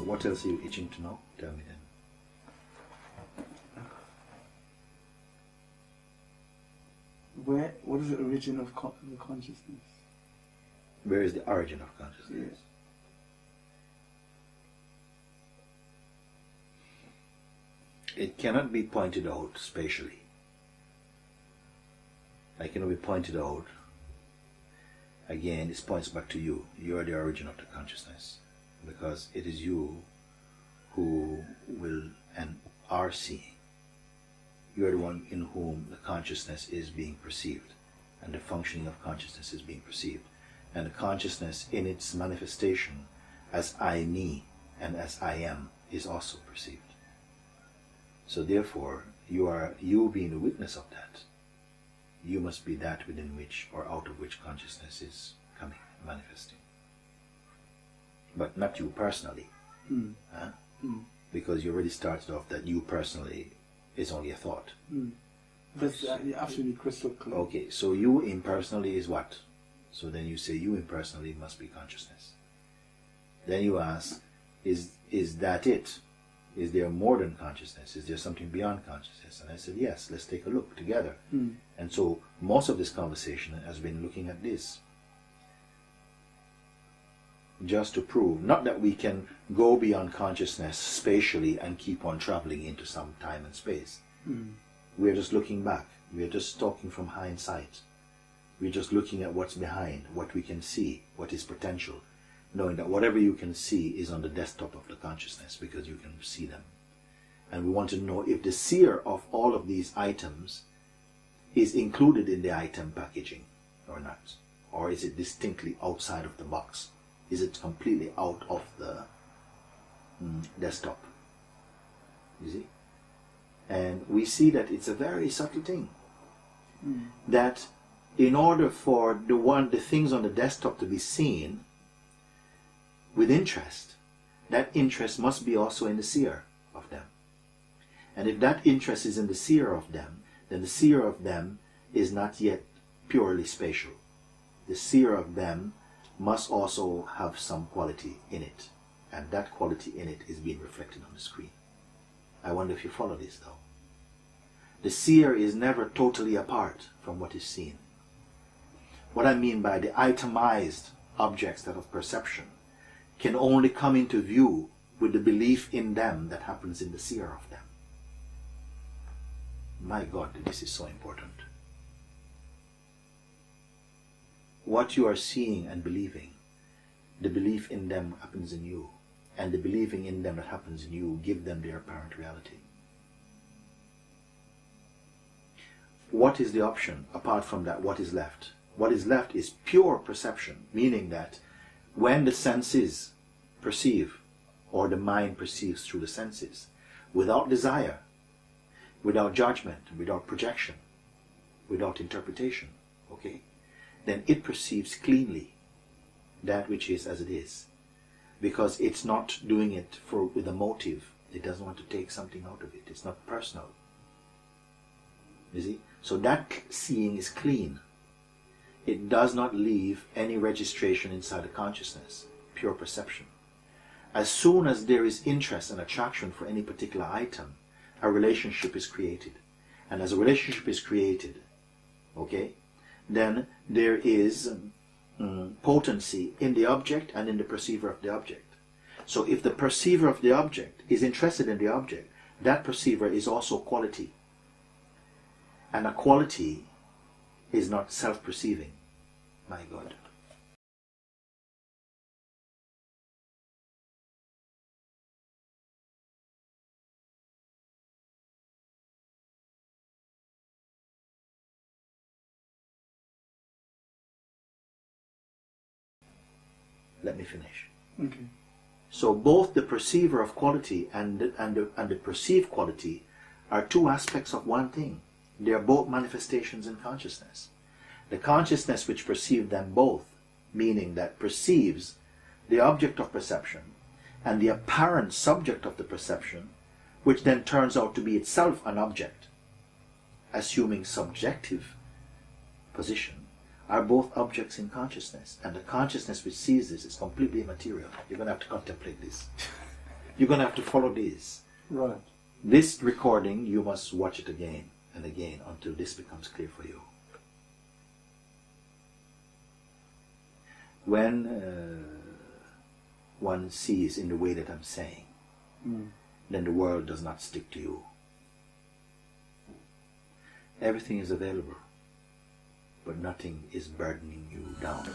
what else are you itching to know? Tell me then. What is the origin of the consciousness? Where is the origin of consciousness? Yes. It cannot be pointed out spatially. It cannot be pointed out. Again, this points back to you. You are the origin of the consciousness, because it is you who will and are seeing. You are the one in whom the consciousness is being perceived, and the functioning of consciousness is being perceived. And the consciousness in its manifestation as I, me, and as I am is also perceived. So therefore, you being the witness of that, you must be that within which or out of which consciousness is coming, manifesting. But not you personally. Huh? Because you already started off that you personally is only a thought. That's absolutely crystal clear. Okay, so you impersonally is what? So then you say you impersonally must be consciousness. Then you ask, is that it? Is there more than consciousness? Is there something beyond consciousness? And I said, yes, let's take a look together. And so most of this conversation has been looking at this. Just to prove, not that we can go beyond consciousness spatially and keep on traveling into some time and space. We're just looking back. We're just talking from hindsight. We're just looking at what's behind, what we can see, what is potential, knowing that whatever you can see is on the desktop of the consciousness because you can see them. And we want to know if the seer of all of these items is included in the item packaging or not. Or is it distinctly outside of the box? Is it completely out of the desktop? You see? And we see that it's a very subtle thing. That in order for the things on the desktop to be seen with interest, that interest must be also in the seer of them. And if that interest is in the seer of them, then the seer of them is not yet purely spatial. The seer of them must also have some quality in it. And that quality in it is being reflected on the screen. I wonder if you follow this though. The seer is never totally apart from what is seen. What I mean by the itemized objects that of perception can only come into view with the belief in them that happens in the seer of them. My God, this is so important. What you are seeing and believing, the belief in them happens in you, and the believing in them that happens in you give them their apparent reality. What is the option apart from that? What is left? What is left is pure perception, meaning that when the senses perceive, or the mind perceives through the senses, without desire, without judgment, without projection, without interpretation, okay, then it perceives cleanly that which is as it is, because it's not doing it with a motive. It doesn't want to take something out of it. It's not personal. You see? So that seeing is clean. It does not leave any registration inside the consciousness, pure perception. As soon as there is interest and attraction for any particular item, a relationship is created. And as a relationship is created, okay, then there is potency in the object and in the perceiver of the object. So if the perceiver of the object is interested in the object, that perceiver is also quality. And a quality is not self-perceiving. My God. Let me finish. Okay. So both the perceiver of quality and the perceived quality are two aspects of one thing. They are both manifestations in consciousness. The consciousness which perceives them both, meaning that perceives the object of perception and the apparent subject of the perception, which then turns out to be itself an object, assuming subjective position, are both objects in consciousness. And the consciousness which sees this is completely immaterial. You're going to have to contemplate this. You're going to have to follow this. Right. This recording, you must watch it again and again until this becomes clear for you. When one sees in the way that I'm saying, then the world does not stick to you. Everything is available, but nothing is burdening you down.